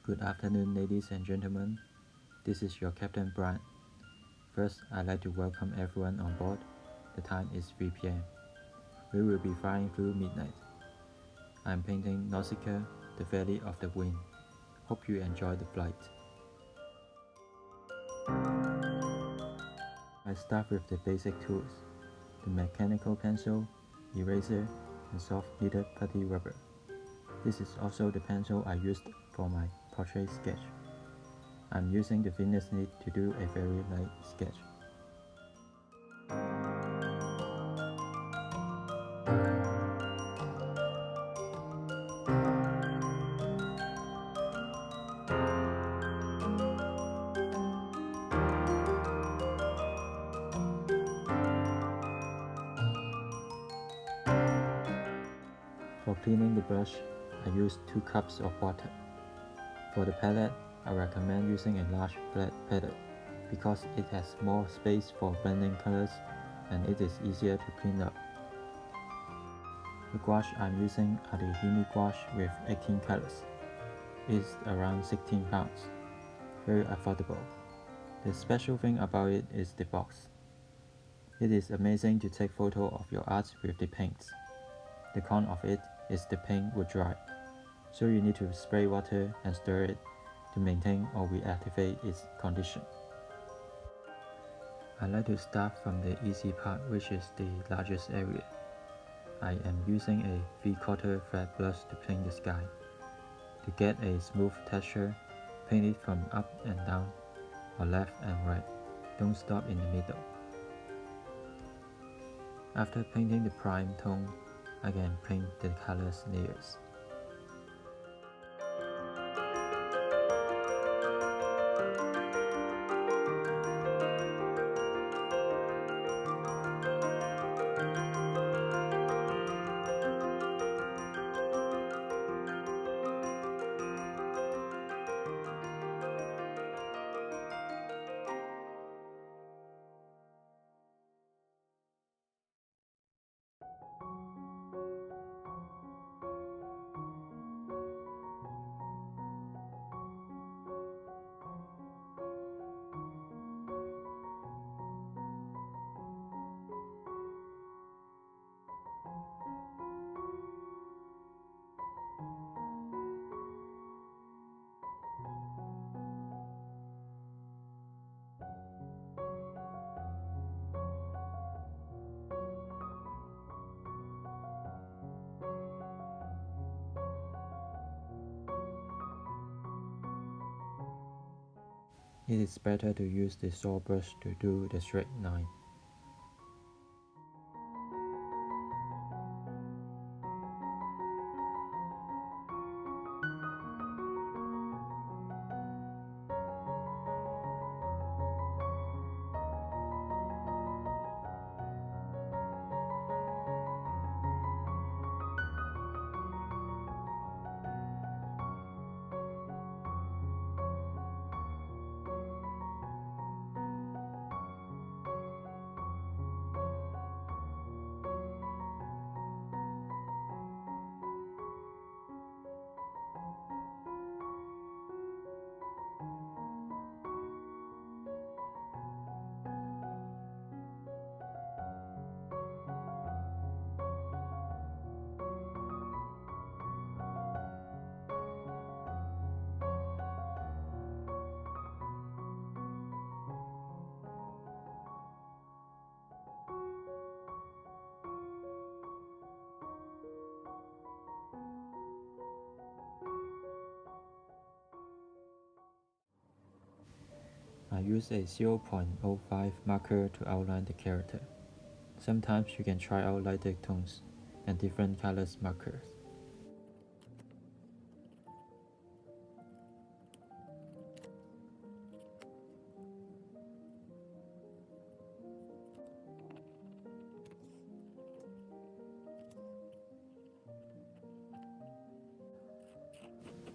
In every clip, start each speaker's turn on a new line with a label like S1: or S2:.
S1: Good afternoon, ladies and gentlemen. This is your Captain Brian. First, I'd like to welcome everyone on board. The time is 3 p.m. We will be flying through midnight. I'm painting Nausicaä, the Valley of the Wind. Hope you enjoy the flight. I start with the basic tools, the mechanical pencil, eraser, and soft-heated putty rubber. This is also the pencil I used for my portrait sketch. I'm using the Venus nib to do a very light sketch. For cleaning the brush, I use 2 cups of water. For the palette, I recommend using a large flat palette because it has more space for blending colors and it is easier to clean up. The gouache I'm using are the Ghibli Gouaches with 18 colors. It's around 16 pounds. Very affordable. The special thing about it is the box. It is amazing to take photo of your art with the paints. The con of it is the paint will dry, so you need to spray water and stir it to maintain or reactivate its condition. I like to start from the easy part, which is the largest area. I am using a 3/4 flat brush to paint the sky. To get a smooth texture, paint it from up and down, or left and right. Don't stop in the middle. After painting the prime tone, I can paint the colors layers. It is better to use the saw brush to do the straight line. I use a 0.05 marker to outline the character. Sometimes you can try out lighter tones and different colors markers.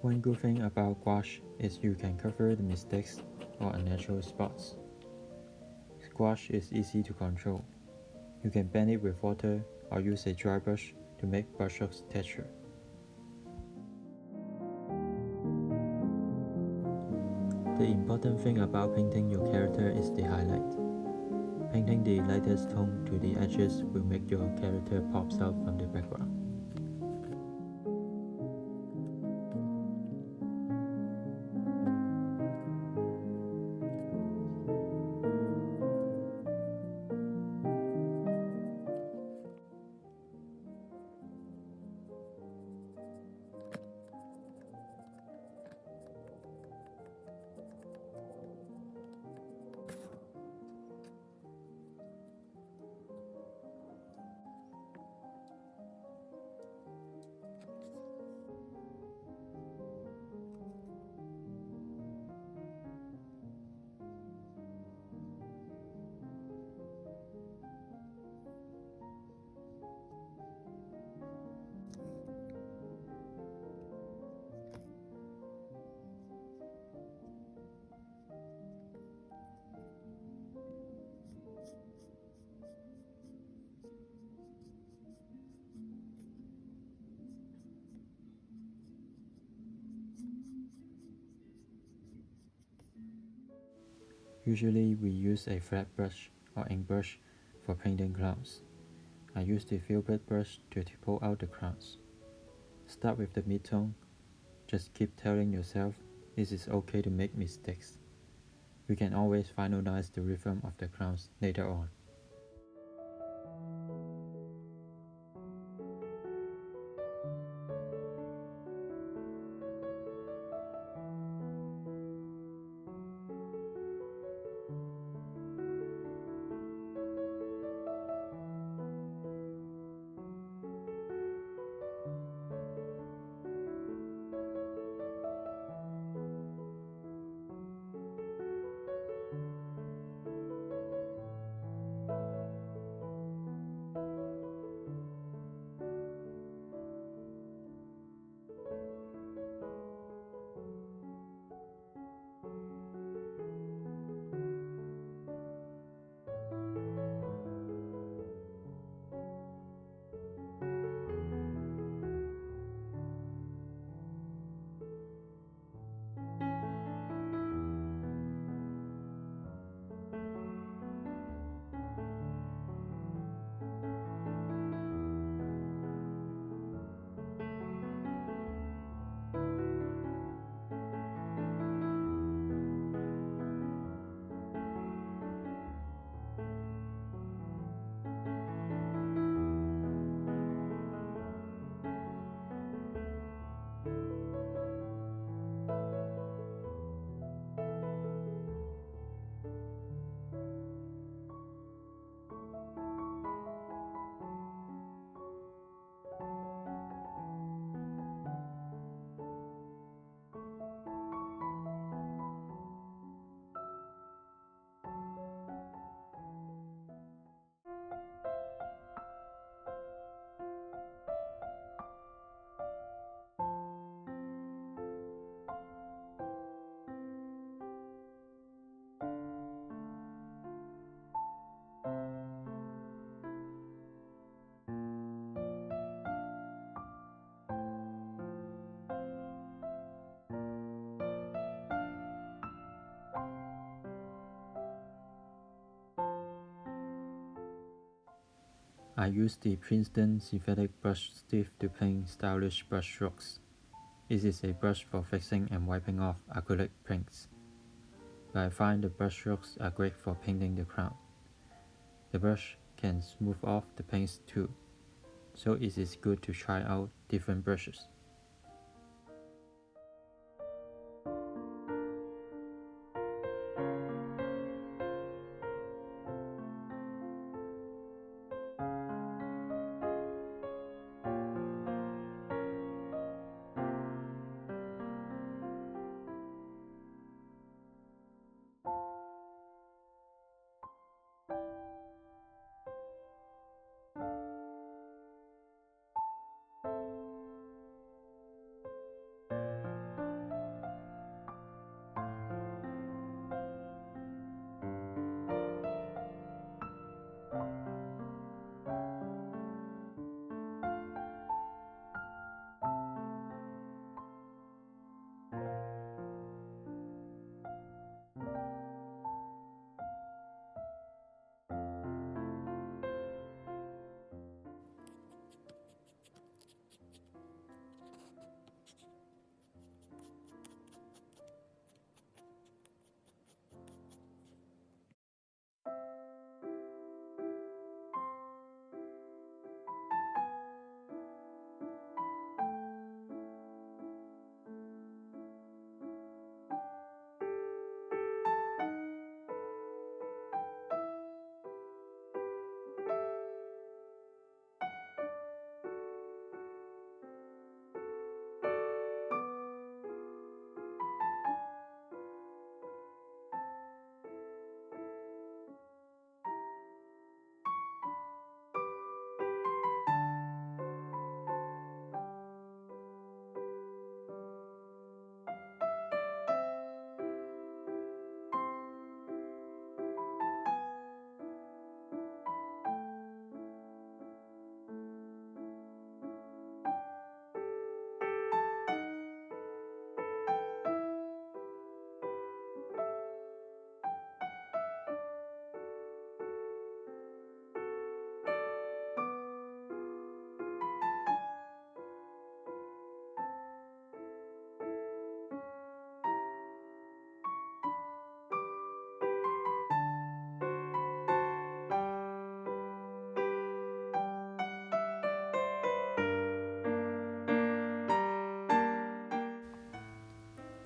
S1: One good thing about gouache is you can cover the mistakes or unnatural spots. Gouache is easy to control. You can blend it with water or use a dry brush to make brushstrokes texture. The important thing about painting your character is the highlight. Painting the lightest tone to the edges will make your character pops out from the background. Usually we use a flat brush or ink brush for painting clouds. I use the filbert brush to pull out the clouds. Start with the mid-tone. Just keep telling yourself this is okay to make mistakes. We can always finalize the rhythm of the clouds later on. I use the Princeton synthetic brush stiff to paint stylish brush strokes. This is a brush for fixing and wiping off acrylic paints, but I find the brush strokes are great for painting the crown. The brush can smooth off the paints too, so it is good to try out different brushes.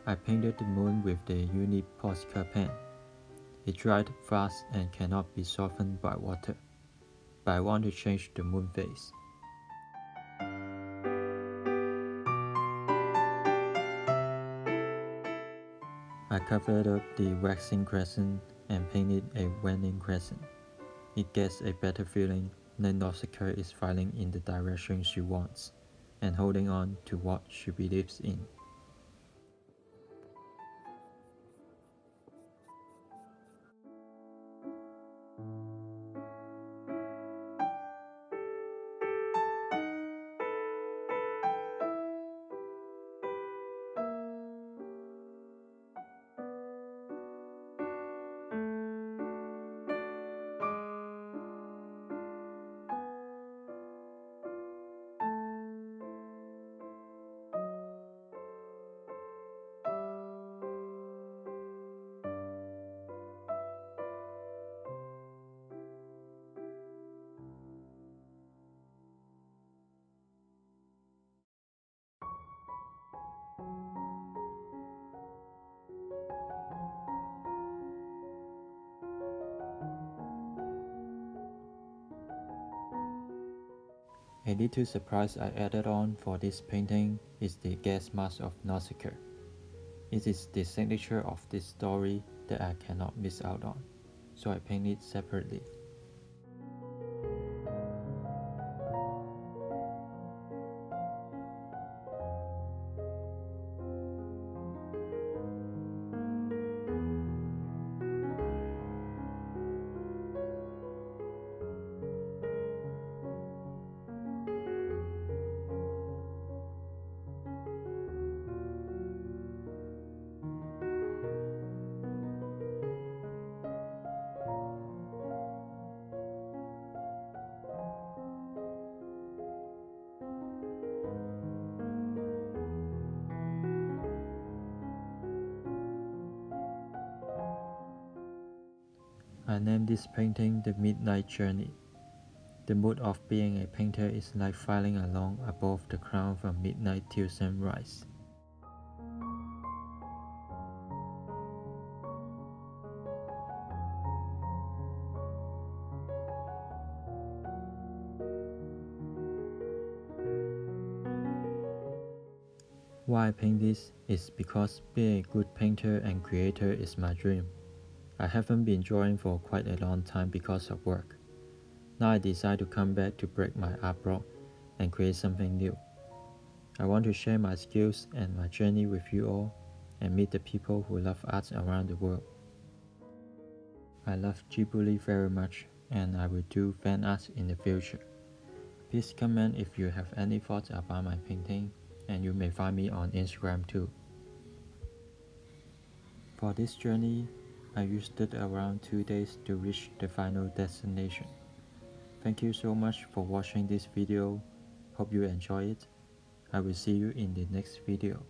S1: I painted the moon with the unique Posca pen. It dried fast and cannot be softened by water, but I want to change the moon face. I covered up the waxing crescent and painted a waning crescent. It gets a better feeling that Nausicaä is flying in the direction she wants and holding on to what she believes in. A little surprise I added on for this painting is the gas mask of Nausicaä. It is the signature of this story that I cannot miss out on, so I paint it separately. I named this painting The Midnight Journey. The mood of being a painter is like flying along above the cloud from midnight till sunrise. Why I paint this is because being a good painter and creator is my dream. I haven't been drawing for quite a long time because of work. Now I decide to come back to break my art block and create something new. I want to share my skills and my journey with you all and meet the people who love art around the world. I love Ghibli very much and I will do fan art in the future. Please comment if you have any thoughts about my painting, and you may find me on Instagram too. For this journey, I used around 2 days to reach the final destination. Thank you so much for watching this video. Hope you enjoy it. I will see you in the next video.